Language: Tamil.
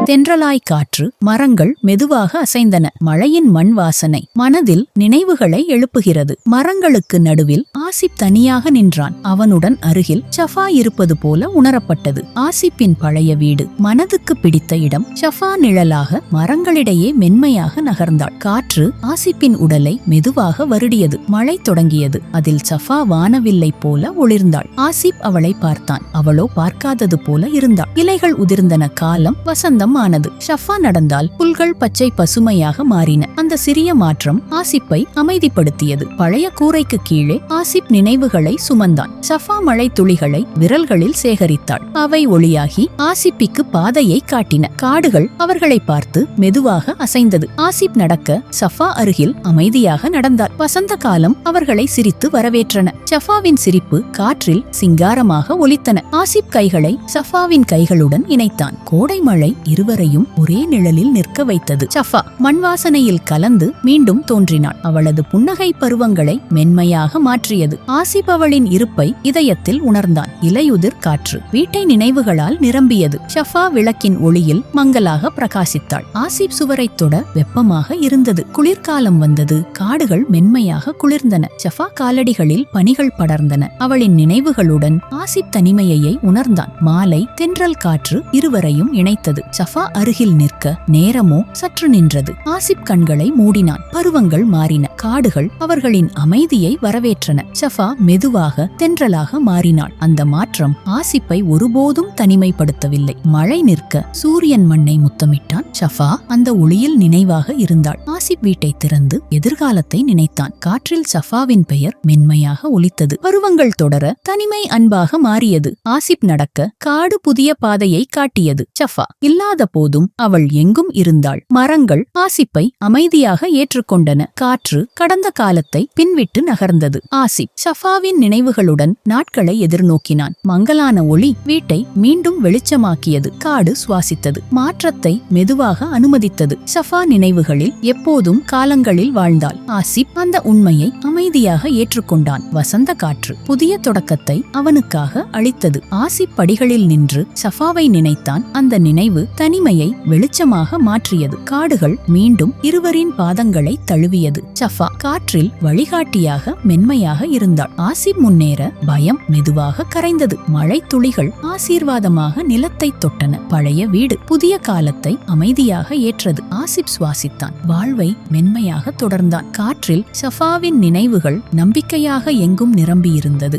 தென்றலாய் காற்று, மரங்கள் மெதுவாக அசைந்தன. மழையின் மண் வாசனை மனதில் நினைவுகளை எழுப்புகிறது. மரங்களுக்கு நடுவில் ஆசிப் தனியாக நின்றான். அவனுடன் அருகில் ஷஃபா இருப்பது போல உணரப்பட்டது. ஆசிப்பின் பழைய வீடு, மனதுக்கு பிடித்த இடம். ஷஃபா நிழலாக மரங்களிடையே மென்மையாக நகர்ந்தாள். காற்று ஆசிப்பின் உடலை மெதுவாக வருடியது. மழை தொடங்கியது. அதில் ஷஃபா வானவில்லை போல ஒளிர்ந்தாள். ஆசிப் அவளை பார்த்தான். அவளோ பார்க்காதது போல இருந்தாள். இலைகள் உதிர்ந்தன. காலம் வசந்தம் ஆனது. ஷஃபா நடந்தால் புல்கள் பச்சை பசுமையாக மாறின. அந்த சிறிய மாற்றம் ஆசிப்பை அமைதிப்படுத்தியது. பழைய கூரைக்கு கீழே ஆசிப் நினைவுகளை சுமந்தான். ஷஃபா மழை துளிகளை விரல்களில் சேகரித்தாள். அவை ஒளியாகி ஆசிப்பிக்கு பாதையை காட்டின. காடுகள் அவர்களை பார்த்து மெதுவாக அசைந்தது. ஆசிப் நடக்க ஷஃபா அருகில் அமைதியாக நடந்தார். வசந்த காலம் அவர்களை சிரித்து வரவேற்றன. ஷஃபாவின் சிரிப்பு காற்றில் சிங்காரமாக ஒலித்தன. ஆசிப் கைகளை ஷஃபாவின் கைகளுடன் இணைத்தான். கோடை மழை இருவரையும் ஒரே நிழலில் நிற்க வைத்தது. ஷஃபா மண் வாசனையில் கலந்து மீண்டும் தோன்றினாள். அவளது புன்னகை பருவங்களை மென்மையாக மாற்றியது. ஆசிப் அவளின் இருப்பை இதயத்தில் உணர்ந்தான். இலையுதிர் காற்று வீட்டை நினைவுகளால் நிரம்பியது. ஷஃபா விளக்கின் ஒளியில் மங்கலாக பிரகாசித்தாள். ஆசிப் சுவரைத் தொட வெப்பமாக இருந்தது. குளிர்காலம் வந்தது. காடுகள் மென்மையாக குளிர்ந்தன. ஷஃபா காலடிகளில் பனிகள் படர்ந்தன. அவளின் நினைவுகளுடன் ஆசிப் தனிமையை உணர்ந்தான். மாலை தென்றல் காற்று இருவரையும் இணைத்தது. ஷஃபா அருகில் நிற்க நேரமோ சற்று நின்றது. ஆசிப் கண்களை மூடினான். பருவங்கள் மாறின. காடுகள் அவர்களின் அமைதியை வரவேற்றன. ஷஃபா மெதுவாக தென்றலாக மாறினாள். அந்த மாற்றம் ஆசிப்பை ஒருபோதும் தனிமைப்படுத்தவில்லை. மழை நிற்க சூரியன் மண்ணை முத்தமிட்டான். ஷஃபா அந்த ஒளியில் நினைவாக இருந்தாள். ஆசிப் வீட்டை திறந்து எதிர்காலத்தை நினைத்தான். காற்றில் ஷஃபாவின் பெயர் மென்மையாக ஒலித்தது. பருவங்கள் தொடர தனிமை அன்பாக மாறியது. ஆசிப் நடக்க காடு புதிய பாதையை காட்டியது. ஷஃபா இல்லாத போதும் அவள் எங்கும் இருந்தாள். மரங்கள் ஆசிப்பை அமைதியாக ஏற்றுக்கொண்டன. காற்று கடந்த காலத்தை பின்விட்டு நகர்ந்தது. ஆசிப் ஷஃபாவின் நினைவுகளுடன் நாட்களை எதிர்நோக்கினான். மங்கலான ஒளி வீட்டை மீண்டும் வெளிச்சமாக்கியது. காடு சுவாசித்தது. மாற்றத்தை மெதுவாக அனுமதித்தது. ஷஃபா நினைவுகளில் எப்போதும் காலங்களில் வாழ்ந்தாள். ஆசிப் அந்த உண்மையை அமைதியாக ஏற்றுக்கொண்டான். வசந்த காற்று புதிய தொடக்கத்தை அவனுக்காக அளித்தது. ஆசிப் படிகளில் நின்று ஷஃபாவை நினைத்தான். அந்த நினைவு தனிமையை வெளிச்சமாக மாற்றியது. காடுகள் மீண்டும் இருவரின் பாதங்களை தழுவியது. ஷஃபா காற்றில் வழிகாட்டியாக மென்மையாக இருந்தாள். ஆசிப் முன்னேற பயம் மெதுவாக கரைந்தது. மழை துளிகள் ஆசீர்வாதமாக நிலத்தை தொட்டன. பழைய வீடு புதிய காலத்தை அமைதியாக ஏற்றது. ஆசிப் சுவாசித்தான். வாழ்வை மென்மையாக தொடர்ந்தான். காற்றில் ஷஃபாவின் நினைவுகள் நம்பிக்கையாக எங்கும் நிரம்பியிருந்தது.